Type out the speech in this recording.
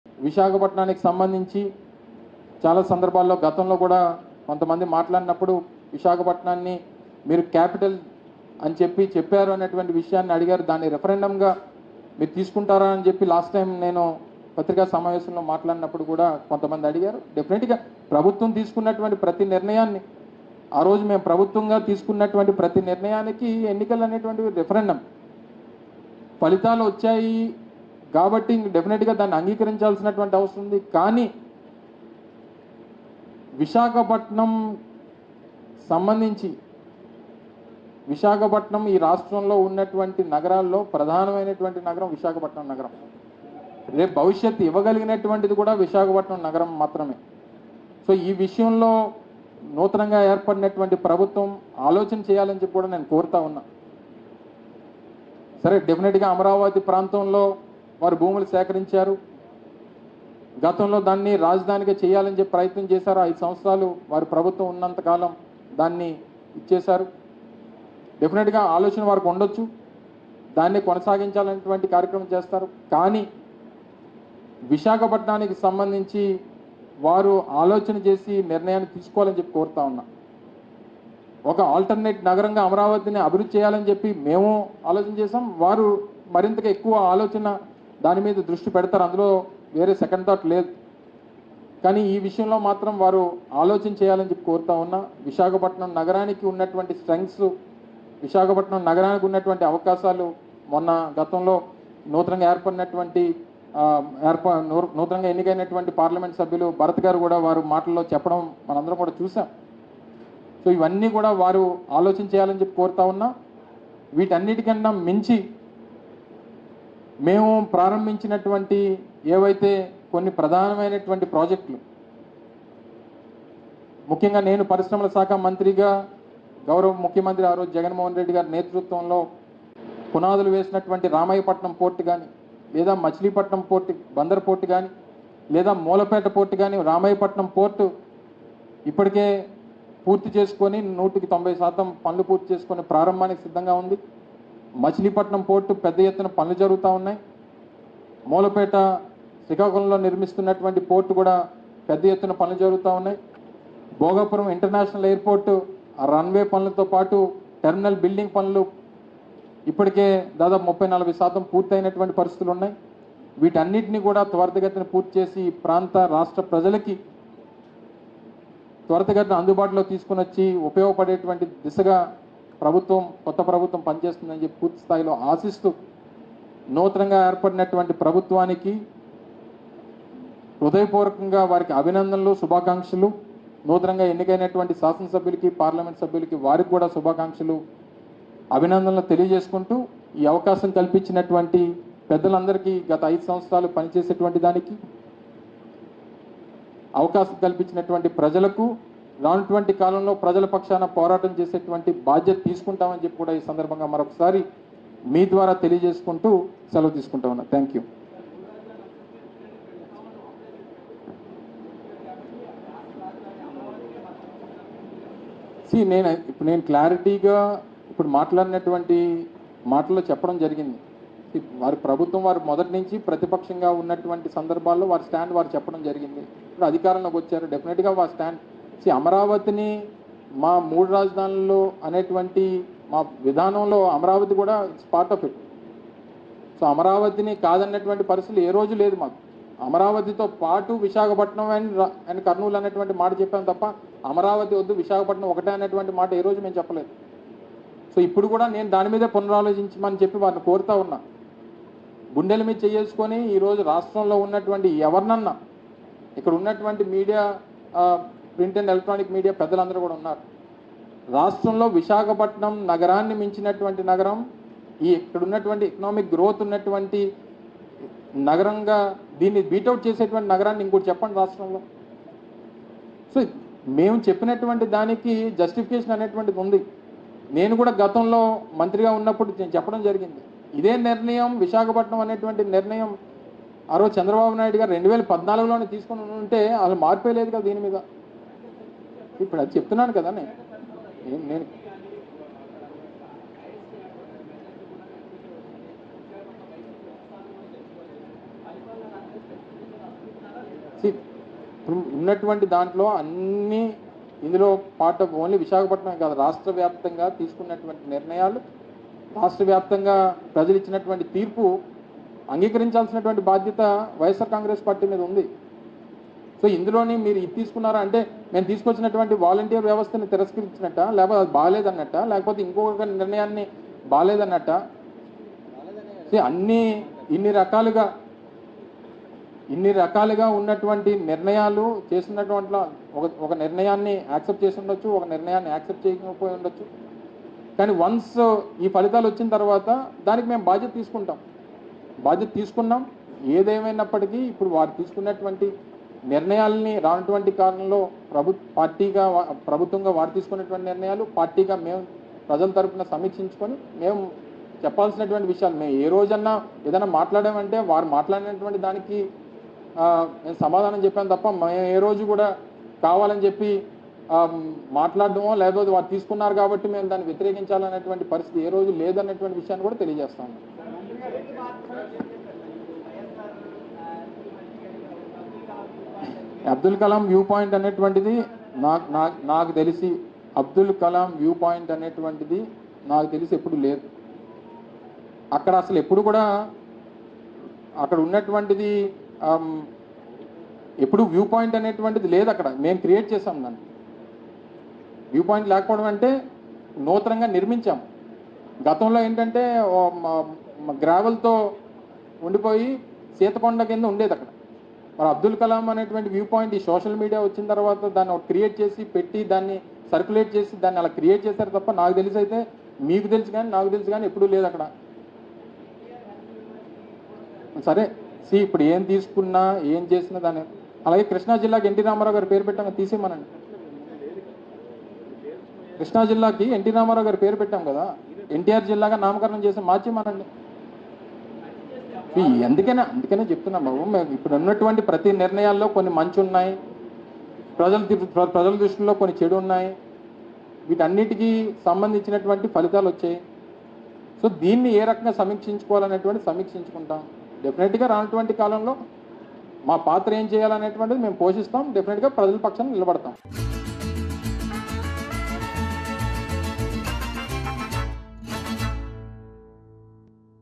విశాఖపట్నానికి సంబంధించి చాలా సందర్భాల్లో గతంలో కూడా కొంతమంది మాట్లాడినప్పుడు విశాఖపట్నాన్ని మీరు క్యాపిటల్ అని చెప్పారు అనేటువంటి విషయాన్ని అడిగారు. దాన్ని రెఫరెండంగా మీరు తీసుకుంటారా అని చెప్పి లాస్ట్ టైం నేను పత్రికా సమావేశంలో మాట్లాడినప్పుడు కూడా కొంతమంది అడిగారు. డెఫినెట్గా ప్రభుత్వం తీసుకున్నటువంటి ప్రతి నిర్ణయాన్ని, ఆ రోజు మేము ప్రభుత్వంగా తీసుకున్నటువంటి ప్రతి నిర్ణయానికి ఎన్నికలు అనేటువంటి రెఫరెండం ఫలితాలు వచ్చాయి కాబట్టి డెఫినెట్గా దాన్ని అంగీకరించాల్సినటువంటి అవసరం ఉంది. కానీ విశాఖపట్నం సంబంధించి విశాఖపట్నం ఈ రాష్ట్రంలో ఉన్నటువంటి నగరాల్లో ప్రధానమైనటువంటి నగరం విశాఖపట్నం నగరం. రేపు భవిష్యత్తు ఇవ్వగలిగినటువంటిది కూడా విశాఖపట్నం నగరం మాత్రమే. సో ఈ విషయంలో నూతనంగా ఏర్పడినటువంటి ప్రభుత్వం ఆలోచన చేయాలని చెప్పి కూడా నేను కోరుతా ఉన్నా. సరే, డెఫినెట్గా అమరావతి ప్రాంతంలో వారు భూములు సేకరించారు. గతంలో దాన్ని రాజధానిగా చేయాలని చెప్పి ప్రయత్నం చేశారు. 5 సంవత్సరాలు వారి ప్రభుత్వం ఉన్నంతకాలం దాన్ని ఇచ్చేశారు. డెఫినెట్గా ఆలోచన వారికి ఉండొచ్చు, దాన్ని కొనసాగించాలనేటువంటి కార్యక్రమం చేస్తారు. కానీ విశాఖపట్నానికి సంబంధించి వారు ఆలోచన చేసి నిర్ణయాన్ని తీసుకోవాలని చెప్పి కోరుతా ఉన్నా. ఒక ఆల్టర్నేట్ నగరంగా అమరావతిని అభివృద్ధి చేయాలని చెప్పి మేము ఆలోచన చేసాం. వారు మరింతగా ఎక్కువ ఆలోచన దాని మీద దృష్టి పెడతారు. అందులో వేరే సెకండ్ థాట్ లేదు. కానీ ఈ విషయంలో మాత్రం వారు ఆలోచన చేయాలని చెప్పి కోరుతా ఉన్నా. విశాఖపట్నం నగరానికి ఉన్నటువంటి స్ట్రెంగ్స్, విశాఖపట్నం నగరానికి ఉన్నటువంటి అవకాశాలు మొన్న గతంలో నూతనంగా ఏర్పడినటువంటి నూతనంగా ఎన్నికైనటువంటి పార్లమెంట్ సభ్యులు భరత్ గారు కూడా వారు మాటల్లో చెప్పడం మనందరం కూడా చూసాం. సో ఇవన్నీ కూడా వారు ఆలోచన చేయాలని చెప్పి కోరుతా ఉన్నా. వీటన్నిటికన్నా మించి మేము ప్రారంభించినటువంటి ఏవైతే కొన్ని ప్రధానమైనటువంటి ప్రాజెక్టులు, ముఖ్యంగా నేను పరిశ్రమల శాఖ మంత్రిగా గౌరవ ముఖ్యమంత్రి ఆ రోజు జగన్మోహన్ రెడ్డి గారి నేతృత్వంలో పునాదులు వేసినటువంటి రామాయపట్నం పోర్టు కానీ, లేదా మచిలీపట్నం పోర్టు బందర్ పోర్టు కానీ, లేదా మూలపేట పోర్టు కానీ, రామాయపట్నం పోర్టు ఇప్పటికే పూర్తి చేసుకొని 190% పనులు పూర్తి చేసుకొని ప్రారంభానికి సిద్ధంగా ఉంది. మచిలీపట్నం పోర్టు పెద్ద ఎత్తున పనులు జరుగుతూ ఉన్నాయి. మూలపేట శ్రీకాకుళంలో నిర్మిస్తున్నటువంటి పోర్టు కూడా పెద్ద ఎత్తున పనులు జరుగుతూ ఉన్నాయి. భోగాపురం ఇంటర్నేషనల్ ఎయిర్పోర్టు రన్వే పనులతో పాటు టెర్మినల్ బిల్డింగ్ పనులు ఇప్పటికే దాదాపు 30-40% పూర్తయినటువంటి పరిస్థితులు ఉన్నాయి. వీటన్నిటిని కూడా త్వరితగతిన పూర్తి చేసి ప్రాంత రాష్ట్ర ప్రజలకి త్వరితగతిన అందుబాటులో తీసుకుని వచ్చి ఉపయోగపడేటువంటి దిశగా కొత్త ప్రభుత్వం పనిచేస్తుందని చెప్పి పూర్తి స్థాయిలో ఆశిస్తూ నూతనంగా ఏర్పడినటువంటి ప్రభుత్వానికి హృదయపూర్వకంగా వారికి అభినందనలు, శుభాకాంక్షలు. నూతనంగా ఎన్నికైనటువంటి శాసనసభ్యులకి, పార్లమెంట్ సభ్యులకి వారికి కూడా శుభాకాంక్షలు, అభినందనలు తెలియజేసుకుంటూ ఈ అవకాశం కల్పించినటువంటి పెద్దలందరికీ, గత 5 సంవత్సరాలు పనిచేసేటువంటి దానికి అవకాశం కల్పించినటువంటి ప్రజలకు, రానున్నటువంటి కాలంలో ప్రజల పక్షాన పోరాటం చేసేటువంటి బాధ్యత తీసుకుంటామని చెప్పి కూడా ఈ సందర్భంగా మరొకసారి మీ ద్వారా తెలియజేసుకుంటూ సెలవు తీసుకుంటా ఉన్నా. Thank you. నేను క్లారిటీగా ఇప్పుడు మాట్లాడినటువంటి మాటల్లో చెప్పడం జరిగింది. వారి ప్రభుత్వం వారు మొదటి నుంచి ప్రతిపక్షంగా ఉన్నటువంటి సందర్భాల్లో వారి స్టాండ్ వారు చెప్పడం జరిగింది. ఇప్పుడు అధికారంలోకి వచ్చారు, డెఫినెట్గా వారి స్టాండ్ అమరావతిని మా 3 రాజధానులు అనేటువంటి మా విధానంలో అమరావతి కూడా it's part of it. So అమరావతిని కాదన్నటువంటి పరిస్థితులు ఏ రోజు లేదు మాకు. అమరావతితో పాటు విశాఖపట్నం అండ్ కర్నూలు అనేటువంటి మాట చెప్పాం తప్ప అమరావతి వద్దు విశాఖపట్నం ఒకటే అనేటువంటి మాట ఏ రోజు మేము చెప్పలేదు. సో ఇప్పుడు కూడా నేను దాని మీదే పునరాలోచించమని చెప్పి వారిని కోరుతా ఉన్నా. గుండెల మీద చేసుకొని ఈరోజు రాష్ట్రంలో ఉన్నటువంటి ఎవరినన్నా, ఇక్కడ ఉన్నటువంటి media, print and electronic media పెద్దలందరూ కూడా ఉన్నారు. రాష్ట్రంలో విశాఖపట్నం నగరాన్ని మించినటువంటి నగరం, ఇక్కడ ఉన్నటువంటి ఎకనామిక్ గ్రోత్ ఉన్నటువంటి నగరంగా దీన్ని బీటౌట్ చేసేటువంటి నగరాన్ని ఇంకోటి చెప్పండి రాష్ట్రంలో. సో మేము చెప్పినటువంటి దానికి జస్టిఫికేషన్ అనేటువంటిది ఉంది. నేను కూడా గతంలో మంత్రిగా ఉన్నప్పుడు నేను చెప్పడం జరిగింది. ఇదే నిర్ణయం, విశాఖపట్నం అనేటువంటి నిర్ణయం ఆ రోజు చంద్రబాబు నాయుడు గారు 2014లోనే తీసుకుని ఉంటే అసలు మార్పే లేదు కదా దీని మీద. ఇప్పుడు అది చెప్తున్నాను కదా నేను See, ఇప్పుడు ఉన్నటువంటి దాంట్లో అన్నీ ఇందులో పార్ట్ ఆఫ్ ఓన్లీ విశాఖపట్నం కాదు, రాష్ట్ర వ్యాప్తంగా తీసుకున్నటువంటి నిర్ణయాలు, రాష్ట్ర వ్యాప్తంగా ప్రజలు ఇచ్చినటువంటి తీర్పు అంగీకరించాల్సినటువంటి బాధ్యత వైఎస్ఆర్ కాంగ్రెస్ పార్టీ మీద ఉంది. సో ఇందులోని మీరు ఇది తీసుకున్నారా అంటే మేము తీసుకొచ్చినటువంటి వాలంటీర్ వ్యవస్థని తిరస్కరించినట్ట, లేకపోతే అది బాగాలేదన్నట్ట, లేకపోతే ఇంకొక నిర్ణయాన్ని బాగాలేదన్నట్ట. అన్నీ ఇన్ని రకాలుగా ఉన్నటువంటి నిర్ణయాలు చేసినటువంటి ఒక నిర్ణయాన్ని యాక్సెప్ట్ చేసి ఉండొచ్చు, ఒక నిర్ణయాన్ని యాక్సెప్ట్ చేయకపోయి ఉండొచ్చు. కానీ వన్స్ ఈ ఫలితాలు వచ్చిన తర్వాత దానికి మేము బాధ్యత తీసుకున్నాం. ఏదేమైనప్పటికీ ఇప్పుడు వారు తీసుకున్నటువంటి నిర్ణయాలని రానటువంటి కాలంలో ప్రభుత్వంగా వారు తీసుకున్నటువంటి నిర్ణయాలు పార్టీగా మేము ప్రజల తరపున సమీక్షించుకొని మేము చెప్పాల్సినటువంటి విషయాలు, మేము ఏ రోజన్నా ఏదైనా మాట్లాడామంటే వారు మాట్లాడినటువంటి దానికి నేను సమాధానం చెప్పాను తప్ప మేము ఏ రోజు కూడా కావాలని చెప్పి మాట్లాడడమో లేకపోతే వారు తీసుకున్నారు కాబట్టి మేము దాన్ని వ్యతిరేకించాలనేటువంటి పరిస్థితి ఏ రోజు లేదన్నటువంటి విషయాన్ని కూడా తెలియజేస్తాను. అబ్దుల్ కలాం వ్యూ పాయింట్ అనేటువంటిది నాకు తెలిసి అబ్దుల్ కలాం వ్యూ పాయింట్ అనేటువంటిది నాకు తెలిసి ఎప్పుడు లేదు. అక్కడ అసలు ఎప్పుడు కూడా అక్కడ ఉన్నటువంటిది ఎప్పుడు వ్యూ పాయింట్ అనేటువంటిది లేదు. అక్కడ మేము క్రియేట్ చేసాం దాన్ని. వ్యూ పాయింట్ లేకపోవడం అంటే నూతనంగా నిర్మించాం. గతంలో ఏంటంటే గ్రావెల్తో ఉండిపోయి సీతకొండ కింద ఉండేది అక్కడ. మరి అబ్దుల్ కలాం అనేటువంటి వ్యూ పాయింట్ ఈ సోషల్ మీడియా వచ్చిన తర్వాత దాన్ని క్రియేట్ చేసి పెట్టి దాన్ని సర్క్యులేట్ చేసి దాన్ని అలా క్రియేట్ చేశారు తప్ప నాకు తెలిసి అయితే మీకు తెలుసు కానీ నాకు తెలుసు కానీ ఎప్పుడూ లేదు అక్కడ. సరే ఇప్పుడు ఏం తీసుకున్నా ఏం చేసినా దాన్ని అలాగే కృష్ణా జిల్లాకి ఎన్టీ రామారావు గారి పేరు పెట్టాం, తీసేయమనండి. కృష్ణా జిల్లాకి ఎన్టీ రామారావు గారి పేరు పెట్టాం కదా, ఎన్టీఆర్ జిల్లాగా నామకరణం చేసి మార్చేమనండి. అందుకనే చెప్తున్నాం బాబు, మేము ఇప్పుడు ఉన్నటువంటి ప్రతి నిర్ణయాల్లో కొన్ని మంచి ఉన్నాయి, ప్రజల దృష్టిలో కొన్ని చెడు ఉన్నాయి, వీటన్నిటికీ సంబంధించినటువంటి ఫలితాలు వచ్చాయి. సో దీన్ని ఏ రకంగా సమీక్షించుకుంటాం. డెఫినెట్గా రానటువంటి కాలంలో మా పాత్ర ఏం చేయాలనేటువంటిది మేము పోషిస్తాం. డెఫినెట్గా ప్రజల పక్షాన నిలబడతాం.